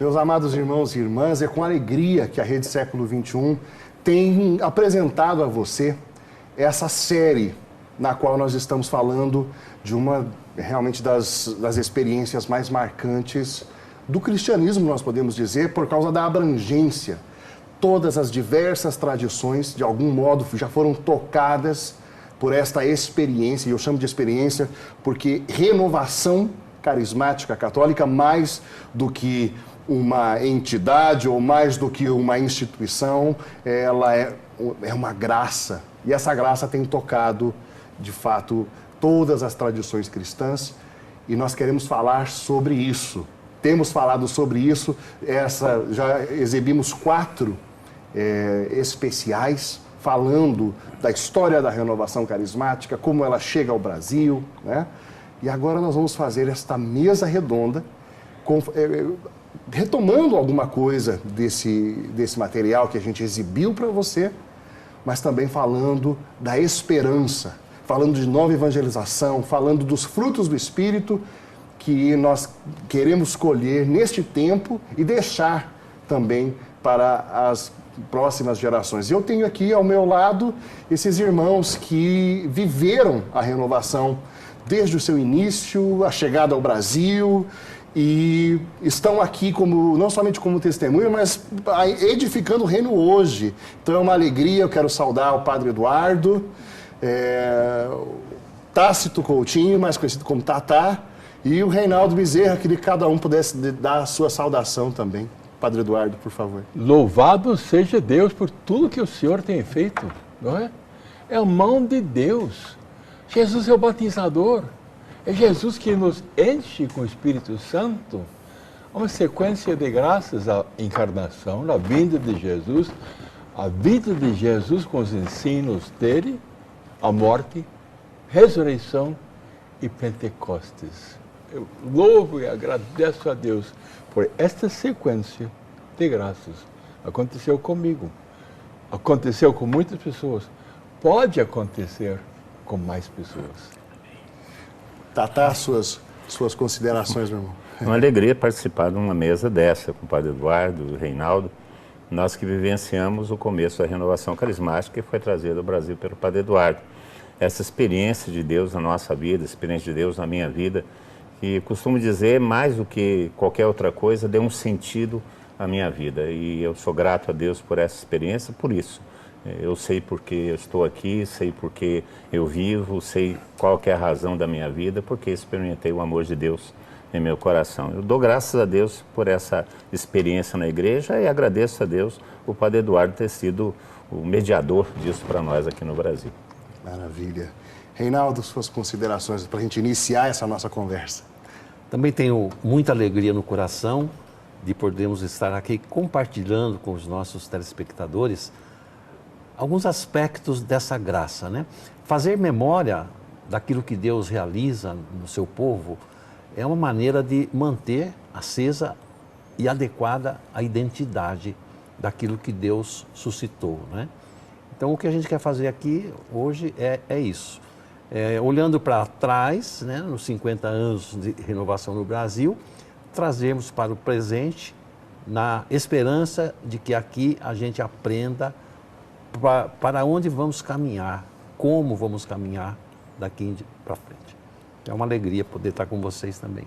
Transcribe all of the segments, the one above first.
Meus amados irmãos e irmãs, é com alegria que a Rede Século XXI tem apresentado a você essa série na qual nós estamos falando de uma realmente das experiências mais marcantes do cristianismo, nós podemos dizer, por causa da abrangência. Todas as diversas tradições, de algum modo, já foram tocadas por esta experiência, e eu chamo de experiência porque renovação carismática católica, mais do que uma entidade ou mais do que uma instituição, ela é uma graça. E essa graça tem tocado, de fato, todas as tradições cristãs, e nós queremos falar sobre isso. Temos falado sobre isso, já exibimos 4 especiais falando da história da renovação carismática, como ela chega ao Brasil, né? E agora nós vamos fazer esta mesa redonda, retomando alguma coisa desse material que a gente exibiu para você, mas também falando da esperança, falando de nova evangelização, falando dos frutos do Espírito que nós queremos colher neste tempo e deixar também para as próximas gerações. Eu tenho aqui ao meu lado esses irmãos que viveram a renovação desde o seu início, a chegada ao Brasil, e estão aqui não somente como testemunha, mas edificando o reino hoje. Então é uma alegria, eu quero saudar o Padre Eduardo, Tácito Coutinho, mais conhecido como Tatá, e o Reinaldo Bezerra, que cada um pudesse dar a sua saudação também. Padre Eduardo, por favor. Louvado seja Deus por tudo que o Senhor tem feito, não é? É a mão de Deus. Jesus é o batizador. É Jesus que nos enche com o Espírito Santo. Uma sequência de graças à encarnação, à vinda de Jesus, a vida de Jesus com os ensinos dele, a morte, ressurreição e Pentecostes. Eu louvo e agradeço a Deus por esta sequência de graças. Aconteceu comigo, aconteceu com muitas pessoas, pode acontecer com mais pessoas. Tatá, suas considerações, meu irmão. É uma alegria participar de uma mesa dessa com o Padre Eduardo, o Reinaldo, nós que vivenciamos o começo da renovação carismática que foi trazida ao Brasil pelo Padre Eduardo. Essa experiência de Deus na nossa vida, experiência de Deus na minha vida, que costumo dizer, mais do que qualquer outra coisa, deu um sentido à minha vida. E eu sou grato a Deus por essa experiência, por isso. Eu sei porque eu estou aqui, sei porque eu vivo, sei qual que é a razão da minha vida, porque experimentei o amor de Deus em meu coração. Eu dou graças a Deus por essa experiência na igreja e agradeço a Deus o Padre Eduardo ter sido o mediador disso para nós aqui no Brasil. Maravilha. Reinaldo, suas considerações para a gente iniciar essa nossa conversa. Também tenho muita alegria no coração de podermos estar aqui compartilhando com os nossos telespectadores alguns aspectos dessa graça, né? Fazer memória daquilo que Deus realiza no seu povo é uma maneira de manter acesa e adequada a identidade daquilo que Deus suscitou, né? Então, o que a gente quer fazer aqui hoje é isso. Olhando para trás, né, nos 50 anos de renovação no Brasil, trazemos para o presente na esperança de que aqui a gente aprenda para onde vamos caminhar, como vamos caminhar daqui para frente. É uma alegria poder estar com vocês também.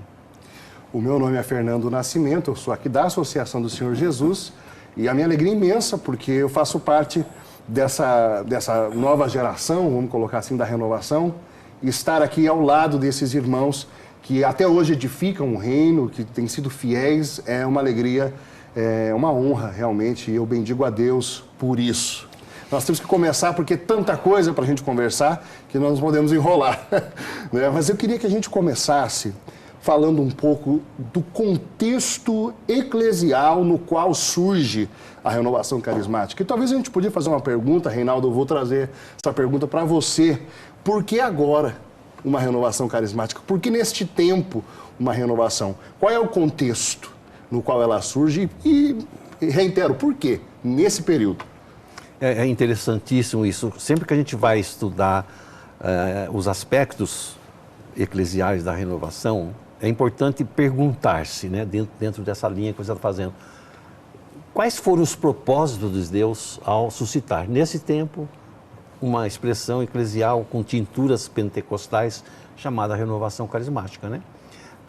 O meu nome é Fernando Nascimento, eu sou aqui da Associação do Senhor Jesus, e a minha alegria é imensa porque eu faço parte dessa nova geração, vamos colocar assim, da renovação, e estar aqui ao lado desses irmãos que até hoje edificam o reino, que têm sido fiéis, é uma alegria, é uma honra realmente, e eu bendigo a Deus por isso. Nós temos que começar porque é tanta coisa para a gente conversar que nós não podemos enrolar, né? Mas eu queria que a gente começasse falando um pouco do contexto eclesial no qual surge a renovação carismática. E talvez a gente podia fazer uma pergunta, Reinaldo, eu vou trazer essa pergunta para você. Por que agora uma renovação carismática? Por que neste tempo uma renovação? Qual é o contexto no qual ela surge? E reitero, por quê nesse período? É interessantíssimo isso. Sempre que a gente vai estudar os aspectos eclesiais da renovação, é importante perguntar-se, né, dentro dessa linha que você está fazendo, quais foram os propósitos de Deus ao suscitar, nesse tempo, uma expressão eclesial com tinturas pentecostais chamada renovação carismática, né?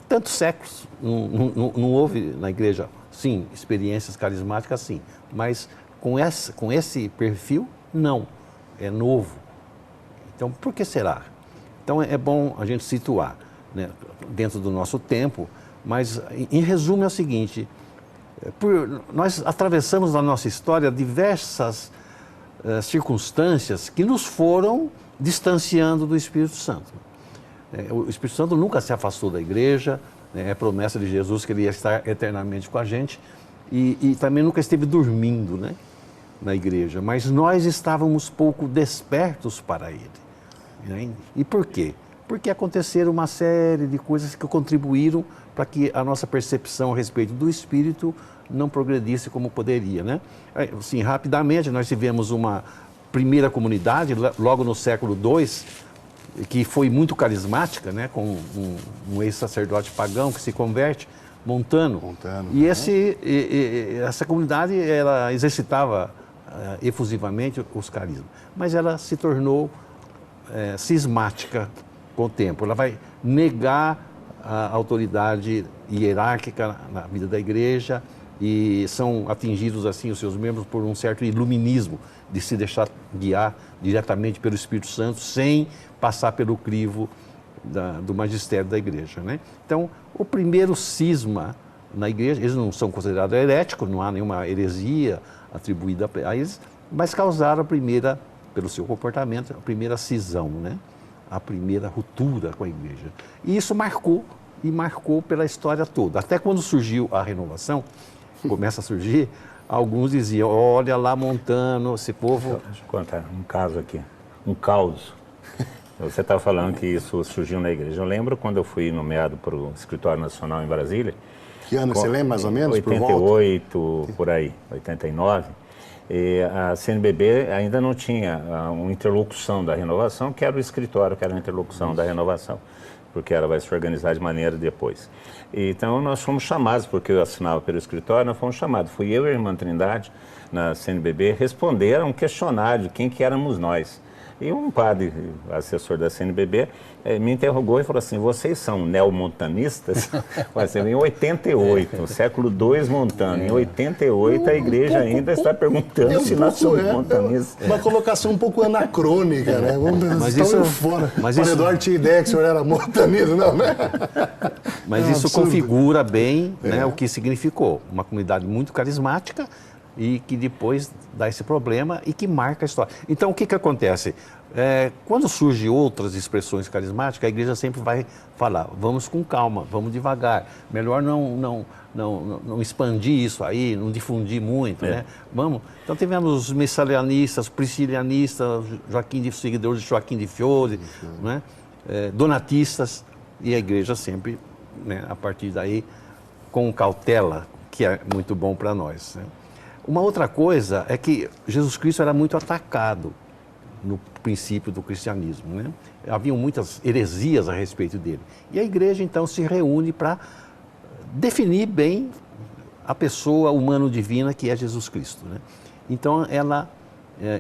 Tantos séculos, não houve na igreja, sim, experiências carismáticas, sim, mas com esse perfil, não, é novo. Então, por que será? Então, é bom a gente situar, né, dentro do nosso tempo, mas, em resumo, é o seguinte, nós atravessamos na nossa história diversas circunstâncias que nos foram distanciando do Espírito Santo. O Espírito Santo nunca se afastou da igreja, é promessa de Jesus que ele ia estar eternamente com a gente, e também nunca esteve dormindo, né, na igreja, mas nós estávamos pouco despertos para ele. Né? E por quê? Porque aconteceram uma série de coisas que contribuíram para que a nossa percepção a respeito do Espírito não progredisse como poderia, né? Assim, rapidamente, nós tivemos uma primeira comunidade, logo no século II, que foi muito carismática, né? Com um ex-sacerdote pagão que se converte, Montano. E essa comunidade, ela exercitava efusivamente os carismas, mas ela se tornou cismática com o tempo. Ela vai negar a autoridade hierárquica na vida da igreja e são atingidos assim os seus membros por um certo iluminismo de se deixar guiar diretamente pelo Espírito Santo sem passar pelo crivo do magistério da igreja, né? Então, o primeiro cisma na igreja, eles não são considerados heréticos, não há nenhuma heresia atribuída a eles, mas causaram pelo seu comportamento, a primeira cisão, né? A primeira ruptura com a igreja. E isso marcou pela história toda. Até quando surgiu a renovação, começa a surgir, alguns diziam, olha lá Montano, esse povo... Deixa eu contar um caso aqui, um caos. Você estava falando que isso surgiu na igreja. Eu lembro quando eu fui nomeado para o Escritório Nacional em Brasília. Que ano você lembra mais ou menos? 88, por aí, 89. E a CNBB ainda não tinha uma interlocução da renovação, que era o escritório, que era a interlocução da renovação, porque ela vai se organizar de maneira depois. Então nós fomos chamados, porque eu assinava pelo escritório, nós fomos chamados. Fui eu e a irmã Trindade, na CNBB, responder a um questionário de quem que éramos nós. E um padre, assessor da CNBB, me interrogou e falou assim, vocês são neomontanistas? Em 88, no século II Montano, em 88 a igreja ainda está perguntando se nós somos montanistas. Uma colocação um pouco anacrônica, né? Mas isso fora. Mas o Eduardo tinha ideia que o senhor era montanista, não, né? Mas isso absurdo. Configura bem, né, o que significou. Uma comunidade muito carismática, e que depois dá esse problema e que marca a história. Então, o que acontece? Quando surgem outras expressões carismáticas, a igreja sempre vai falar, vamos com calma, vamos devagar, melhor não expandir isso aí, não difundir muito, né? Vamos. Então, tivemos os messalianistas, priscilianistas, seguidores de Joaquim de Fiore, né? Donatistas, e a igreja sempre, né, a partir daí, com cautela, que é muito bom para nós, né? Uma outra coisa é que Jesus Cristo era muito atacado no princípio do cristianismo, né? Haviam muitas heresias a respeito dele. E a igreja, então, se reúne para definir bem a pessoa humano-divina que é Jesus Cristo, né? Então, ela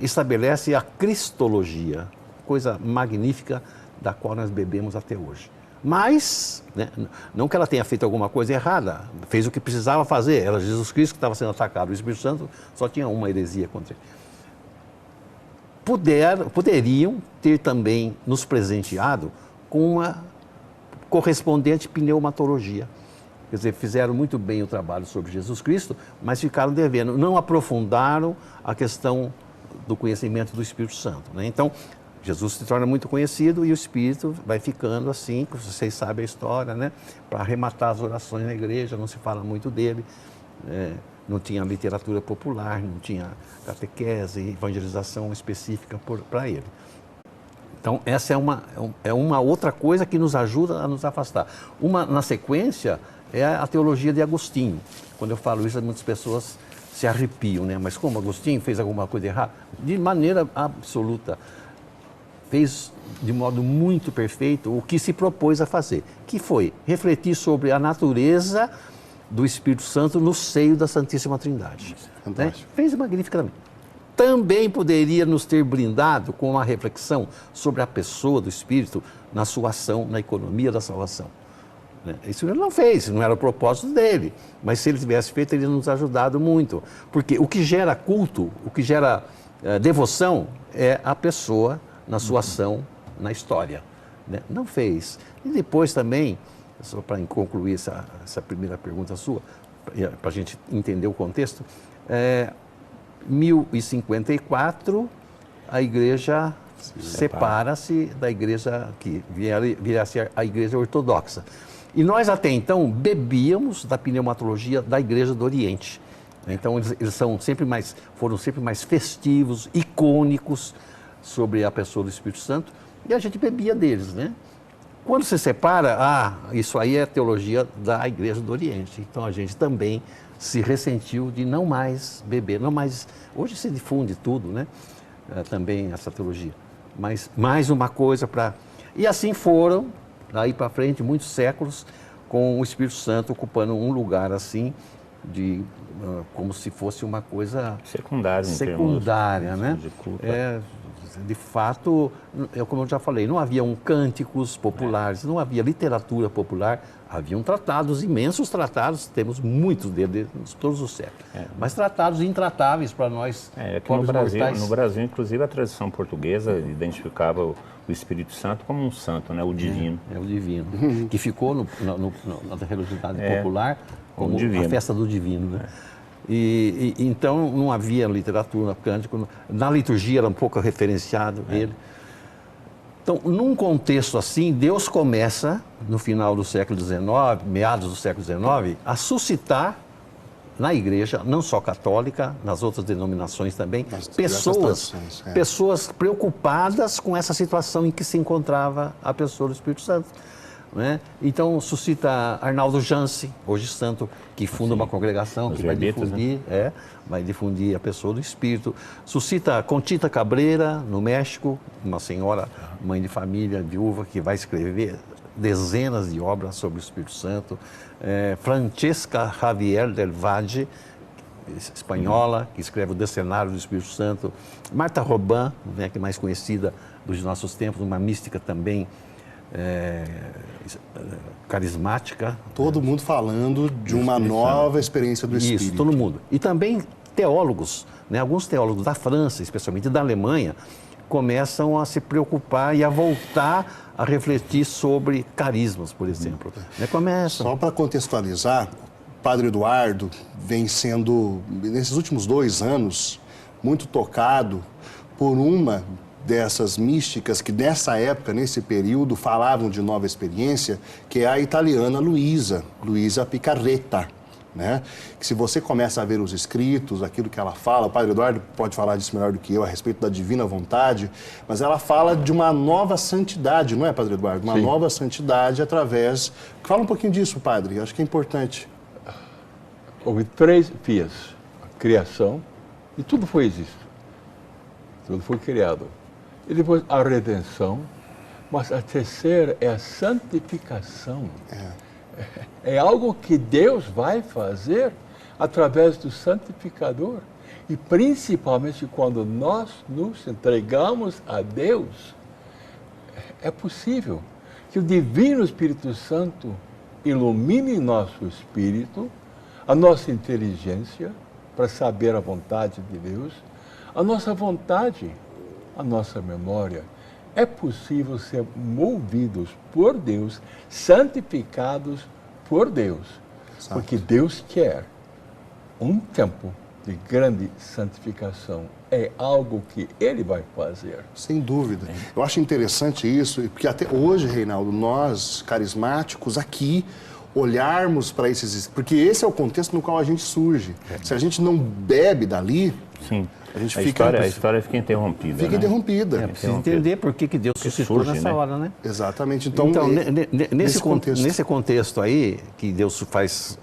estabelece a cristologia, coisa magnífica da qual nós bebemos até hoje. Mas, né, não que ela tenha feito alguma coisa errada, fez o que precisava fazer, era Jesus Cristo que estava sendo atacado, o Espírito Santo só tinha uma heresia contra ele. Poderiam ter também nos presenteado com uma correspondente pneumatologia. Quer dizer, fizeram muito bem o trabalho sobre Jesus Cristo, mas ficaram devendo, não aprofundaram a questão do conhecimento do Espírito Santo, né? Então, Jesus se torna muito conhecido e o Espírito vai ficando assim, vocês sabem a história, né? Para arrematar as orações na igreja, não se fala muito dele, não tinha literatura popular, não tinha catequese, evangelização específica para ele. Então, essa é uma outra coisa que nos ajuda a nos afastar. Na sequência, é a teologia de Agostinho. Quando eu falo isso, muitas pessoas se arrepiam, né? Mas como Agostinho fez alguma coisa errada? De maneira absoluta. fez de modo muito perfeito o que se propôs a fazer, que foi refletir sobre a natureza do Espírito Santo no seio da Santíssima Trindade. Né? Fez magnificamente. Também poderia nos ter brindado com uma reflexão sobre a pessoa do Espírito na sua ação, na economia da salvação. Isso ele não fez, não era o propósito dele. Mas se ele tivesse feito, ele nos ajudado muito. Porque o que gera culto, o que gera devoção é a pessoa na sua ação, na história. Né? Não fez. E depois também, só para concluir essa primeira pergunta sua, para a gente entender o contexto, 1054, a igreja separa-se da igreja que viria a ser a igreja ortodoxa. E nós até então bebíamos da pneumatologia da igreja do Oriente. Então eles foram sempre mais festivos, icônicos sobre a pessoa do Espírito Santo, e a gente bebia deles, né? Quando se separa, isso aí é a teologia da igreja do Oriente. Então a gente também se ressentiu de não mais beber, não mais. Hoje se difunde tudo, né? Também essa teologia. Mas mais uma coisa para. E assim foram, daí para frente, muitos séculos, com o Espírito Santo ocupando um lugar assim, como se fosse uma coisa secundária, né? De culto. De fato, como eu já falei, não haviam cânticos populares, não havia literatura popular, haviam tratados, imensos tratados, temos muitos deles todos os séculos, mas tratados intratáveis para nós. Aqui no Brasil, inclusive, a tradição portuguesa identificava o Espírito Santo como um santo, né? O divino. O divino, que ficou na religiosidade popular como a festa do divino, né? E então não havia literatura, cântico, na liturgia era um pouco referenciado ele. Então, num contexto assim, Deus começa, no final do século XIX, meados do século XIX, a suscitar na igreja, não só católica, nas outras denominações também, pessoas preocupadas com essa situação em que se encontrava a pessoa do Espírito Santo. Né? Então suscita Arnaldo Jansi, hoje santo, que funda uma congregação que vai difundir a pessoa do Espírito. Suscita Conchita Cabreira, no México, uma senhora, mãe de família, viúva, que vai escrever dezenas de obras sobre o Espírito Santo. Francesca Javier del Valle, espanhola, que escreve o Decenário do Espírito Santo. Marta Robin, né, que é mais conhecida dos nossos tempos, uma mística também, carismática. Todo mundo falando de uma nova experiência do Espírito. Isso, todo mundo. E também teólogos, né? Alguns teólogos da França, especialmente da Alemanha, começam a se preocupar e a voltar a refletir sobre carismas, por exemplo. Só para contextualizar, o Padre Eduardo vem sendo, nesses últimos 2 anos, muito tocado por uma dessas místicas que nessa época, nesse período, falavam de nova experiência, que é a italiana Luisa Picarretta, né? Que se você começa a ver os escritos, aquilo que ela fala, o Padre Eduardo pode falar disso melhor do que eu, a respeito da divina vontade, mas ela fala de uma nova santidade, não é, Padre Eduardo? Uma nova santidade através... Fala um pouquinho disso, Padre, acho que é importante. Houve 3 vias, a criação, e tudo foi existo, tudo foi criado. E depois a redenção, mas a terceira é a santificação. É algo que Deus vai fazer através do santificador. E principalmente quando nós nos entregamos a Deus, é possível que o Divino Espírito Santo ilumine nosso espírito, a nossa inteligência para saber a vontade de Deus, a nossa vontade, a nossa memória. É possível ser movidos por Deus, santificados por Deus. Exato. Porque Deus quer um tempo de grande santificação. É algo que Ele vai fazer. Sem dúvida. Eu acho interessante isso, porque até hoje, Reinaldo, nós, carismáticos, aqui, olharmos para esses... Porque esse é o contexto no qual a gente surge. Se a gente não bebe dali... Sim. A história fica interrompida. Fica interrompida. Precisa entender por que Deus suscitou nessa hora, né? Exatamente. Então nesse contexto aí, que Deus faz,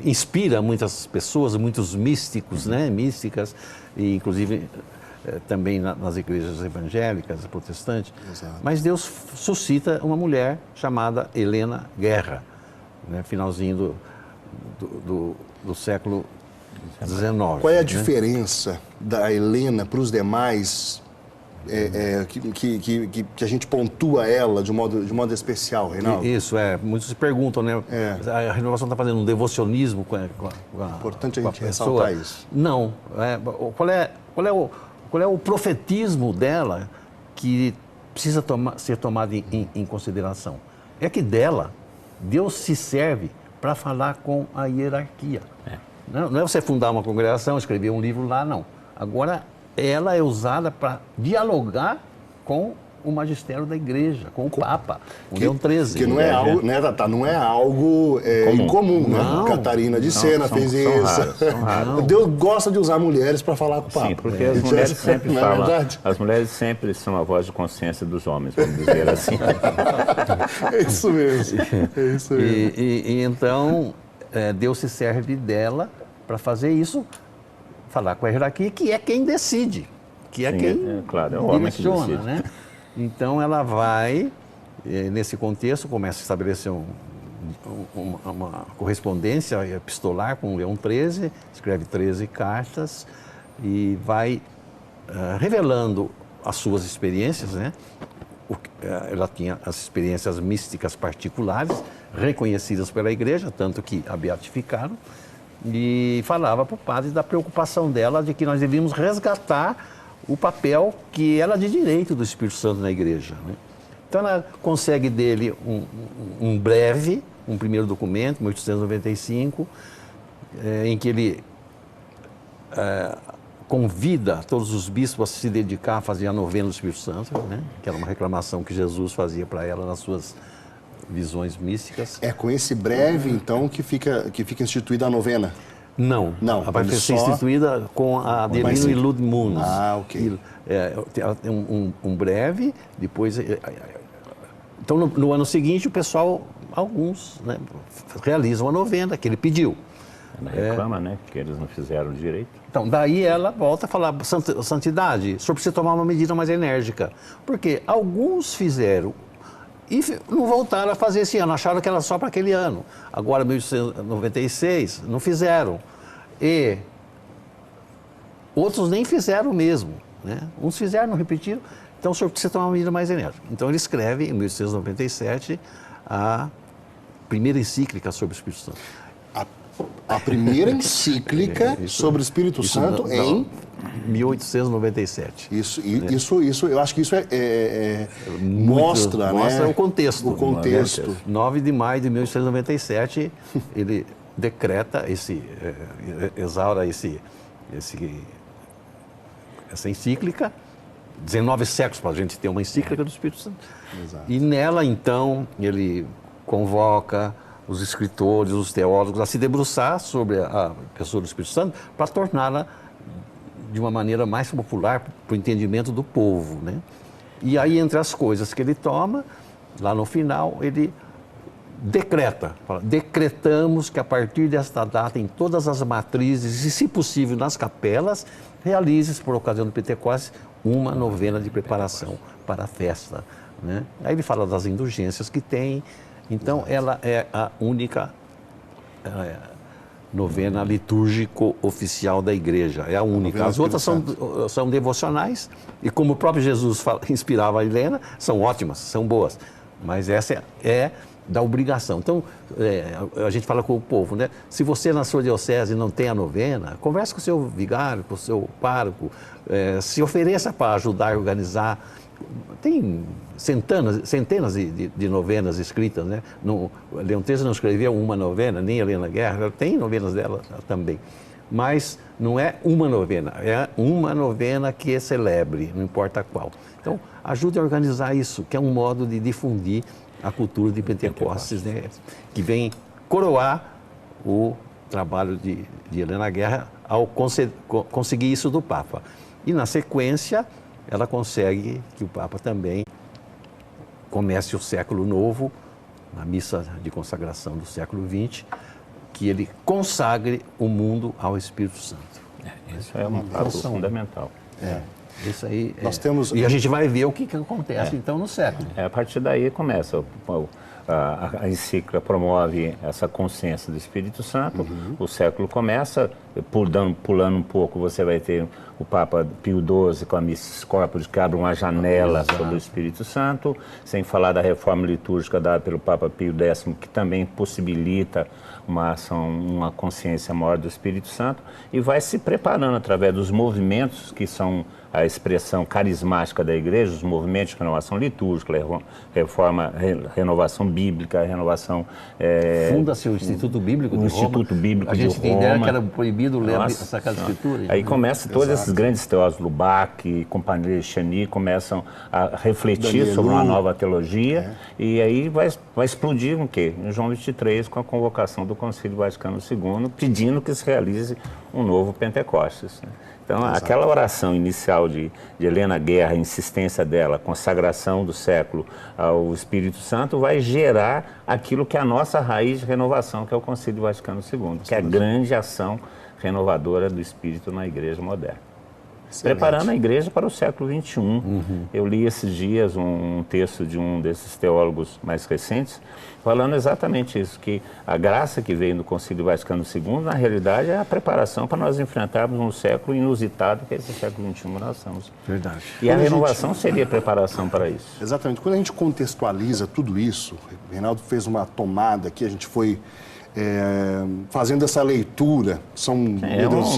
inspira muitas pessoas, muitos místicos, né? Místicas, e inclusive também nas igrejas evangélicas, protestantes. Exato. Mas Deus suscita uma mulher chamada Helena Guerra, né, finalzinho do século XIX. Qual é a né? diferença da Helena para os demais que a gente pontua ela de modo especial, Reinaldo? Isso, muitos se perguntam, né? A renovação está fazendo um devocionismo com a Importante a com gente pessoa. ressaltar isso. Não. Qual é o profetismo dela que precisa ser tomado em consideração? É que dela, Deus se serve para falar com a hierarquia. Não é você fundar uma congregação, escrever um livro lá, não. Agora, ela é usada para dialogar com o magistério da igreja, com o Papa, com Leão XIII. Que não é algo, né, Tata? Não é algo incomum, né? Não. Catarina de Sena fez isso. São raros. Deus gosta de usar mulheres para falar com o Papa. Sim, porque as mulheres sempre não é falam. verdade? As mulheres sempre são a voz de consciência dos homens, vamos dizer assim. É isso mesmo. É isso mesmo. E então, Deus se serve dela para fazer isso, falar com a hierarquia, que é quem decide, que é Sim, quem claro, é o homem que direciona, decide. né? Então, ela vai, nesse contexto, começa a estabelecer uma correspondência epistolar com Leão XIII, escreve 13 cartas e vai revelando as suas experiências, né? Ela tinha as experiências místicas particulares, reconhecidas pela igreja, tanto que a beatificaram, e falava para o padre da preocupação dela de que nós devíamos resgatar o papel que era de direito do Espírito Santo na igreja, né? Então ela consegue dele um primeiro documento, 1895, em que ele convida todos os bispos a se dedicar a fazer a novena do Espírito Santo, né? Que era uma reclamação que Jesus fazia para ela nas suas visões místicas. É com esse breve, então, que fica instituída a novena? Não, Não, ela vai ele ser só- instituída com a Adelino e Ludmunus. Ah, ok. Ela tem um breve, depois... Então, no ano seguinte, o pessoal, alguns, né, realizam a novena que ele pediu. Ela reclama, né, que eles não fizeram direito. Então, daí ela volta a falar, santidade, o senhor precisa tomar uma medida mais enérgica. Porque alguns fizeram e não voltaram a fazer esse ano, acharam que era só para aquele ano. Agora, 1896, não fizeram. E outros nem fizeram mesmo, né? Uns fizeram, não repetiram. Então, o senhor precisa tomar uma medida mais enérgica. Então, ele escreve, em 1897, a primeira encíclica sobre o Espírito Santo. A primeira encíclica sobre o Espírito Santo em... 1897. Isso, eu acho que isso mostra, Mostra né? o contexto. O contexto. 9 de maio de 1897, ele decreta exaura essa encíclica, 19 séculos para a gente ter uma encíclica do Espírito Santo. Exato. E nela, então, ele convoca os escritores, os teólogos a se debruçar sobre a pessoa do Espírito Santo para torná-la de uma maneira mais popular para o entendimento do povo, né? E aí, entre as coisas que ele toma, lá no final, ele fala, decretamos que a partir desta data, em todas as matrizes e, se possível, nas capelas, realize-se, por ocasião do Pentecostes, uma novena de preparação para a festa, né? Aí ele fala das indulgências que tem. Então, ela é a única novena litúrgico oficial da igreja, é a única. As outras são devocionais e, como o próprio Jesus inspirava a Helena, são ótimas, são boas, mas essa é da obrigação. Então, a gente fala com o povo, né? Se você na sua diocese não tem a novena, converse com o seu vigário, com o seu pároco, se ofereça para ajudar a organizar. Tem centenas de novenas escritas, né? Leão XIII não escreveu uma novena, nem Helena Guerra, tem novenas dela também. Mas não é uma novena, é uma novena que celebre, não importa qual. Então, ajude a organizar isso, que é um modo de difundir a cultura de Pentecostes, né? Que vem coroar o trabalho de Helena Guerra ao conseguir isso do Papa. E, na sequência, ela consegue que o Papa também comece o século novo, na missa de consagração do século XX, que ele consagre o mundo ao Espírito Santo. Isso é um passo fundamental. Isso aí. Nós temos... E a gente vai ver o que acontece, então, no século. A partir daí começa a encíclica promove essa consciência do Espírito Santo, o século começa, pulando um pouco, você vai ter o Papa Pio XII com a Missis Corporis, que abre uma janela sobre o Espírito Santo, sem falar da reforma litúrgica dada pelo Papa Pio X, que também possibilita uma ação, uma consciência maior do Espírito Santo, e vai se preparando através dos movimentos que são a expressão carismática da igreja, os movimentos de renovação litúrgica, renovação bíblica, renovação... Funda-se o Instituto Bíblico de Roma. Instituto Bíblico de Roma. A gente tem ideia que era proibido ler a Sagrada Escritura. Aí começa todos esses grandes teólogos, Lubac, Companhia Chani, começam a refletir sobre uma nova teologia, e aí vai explodir o quê? Em João 23, com a convocação do Concílio Vaticano II, pedindo que se realize um novo Pentecostes, né? Então, aquela oração inicial de Helena Guerra, a insistência dela, a consagração do século ao Espírito Santo, vai gerar aquilo que é a nossa raiz de renovação, que é o Concílio Vaticano II, que é a grande ação renovadora do Espírito na Igreja moderna. Excelente. Preparando a Igreja para o século XXI. Eu li esses dias um texto de um desses teólogos mais recentes, falando exatamente isso, que a graça que veio no Concílio Vaticano II, na realidade, é a preparação para nós enfrentarmos um século inusitado, que é esse século XXI que nós estamos. Verdade. E a renovação seria a preparação para isso. Exatamente. Quando a gente contextualiza tudo isso, o Reinaldo fez uma tomada aqui, a gente foi fazendo essa leitura. Um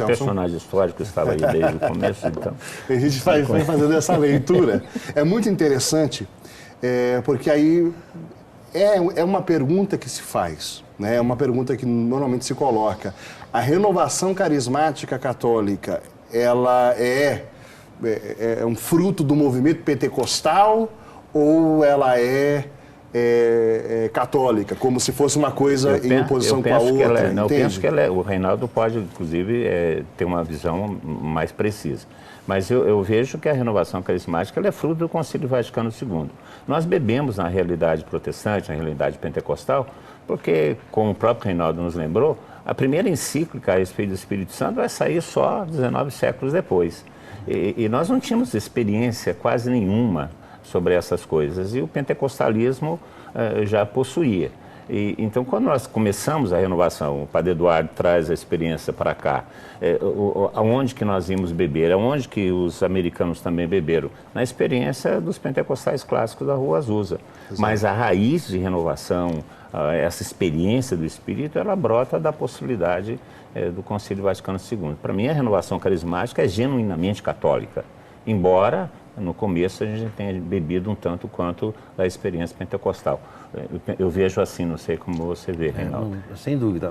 personagem histórico que estava aí desde o começo, então. A gente foi fazendo essa leitura. É muito interessante, porque aí é uma pergunta que se faz, né? É uma pergunta que normalmente se coloca. A renovação carismática católica, ela é um fruto do movimento pentecostal ou ela é católica, como se fosse uma coisa em oposição com a outra? Eu penso que o Reinaldo pode, inclusive, ter uma visão mais precisa. Mas eu vejo que a renovação carismática ela é fruto do Concílio Vaticano II. Nós bebemos na realidade protestante, na realidade pentecostal, porque, como o próprio Reinaldo nos lembrou, a primeira encíclica a respeito do Espírito Santo vai sair só 19 séculos depois. E nós não tínhamos experiência quase nenhuma sobre essas coisas, e o pentecostalismo já possuía. Então, quando nós começamos a renovação, o Padre Eduardo traz a experiência para cá, aonde que nós íamos beber, aonde que os americanos também beberam? Na experiência dos pentecostais clássicos da Rua Azusa. Exato. Mas a raiz de renovação, essa experiência do Espírito, ela brota da possibilidade do Concílio Vaticano II. Para mim, a renovação carismática é genuinamente católica, embora no começo a gente tenha bebido um tanto quanto da experiência pentecostal. Eu vejo assim, não sei como você vê, Reinaldo. Sem dúvida.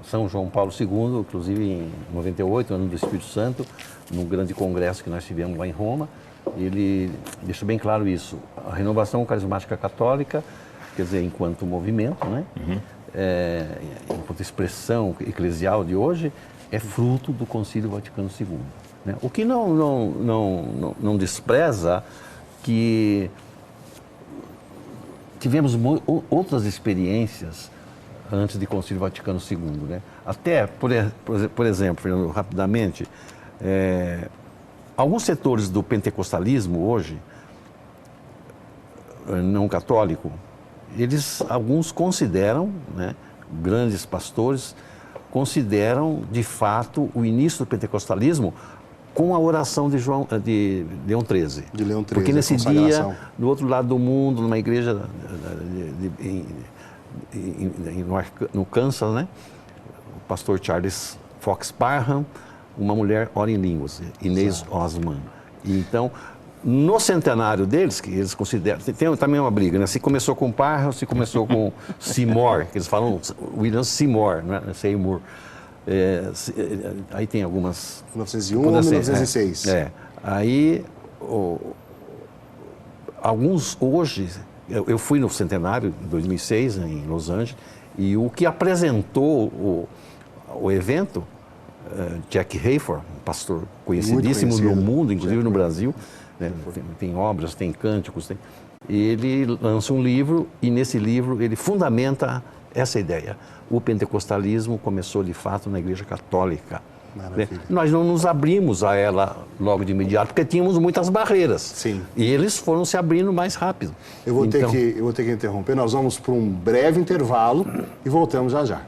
São João Paulo II, inclusive em 98, ano do Espírito Santo, no grande congresso que nós tivemos lá em Roma, ele deixa bem claro isso. A renovação carismática católica, quer dizer, enquanto movimento, né? Enquanto expressão eclesial de hoje, é fruto do Concílio Vaticano II. Né? O que não despreza que tivemos outras experiências antes de Concílio Vaticano II. Né? Até, por exemplo, Fernando, rapidamente, alguns setores do pentecostalismo hoje, não católico, alguns consideram, né, grandes pastores, consideram de fato o início do pentecostalismo com a oração de Leão XIII. De Leão XIII. Porque nesse dia, do outro lado do mundo, numa igreja no Kansas, né, o pastor Charles Fox Parham, uma mulher ora em línguas, Inês Osman. E então, no centenário deles, que eles consideram, tem também uma briga, né? Se começou com Parham, se começou com Seymour, que eles falam William Seymour, né? Seymour. Aí tem algumas... 1901 ou 1906. Aí, alguns hoje... Eu fui no centenário, em 2006, em Los Angeles, e o que apresentou o evento, Jack Hayford, um pastor conhecidíssimo no mundo, inclusive no Brasil, né? Tem obras, tem cânticos, ele lança um livro, e nesse livro ele fundamenta essa ideia. O pentecostalismo começou de fato na Igreja Católica. Maravilha. Nós não nos abrimos a ela logo de imediato, porque tínhamos muitas barreiras. Sim. E eles foram se abrindo mais rápido. Eu vou ter que interromper. Nós vamos para um breve intervalo e voltamos já já.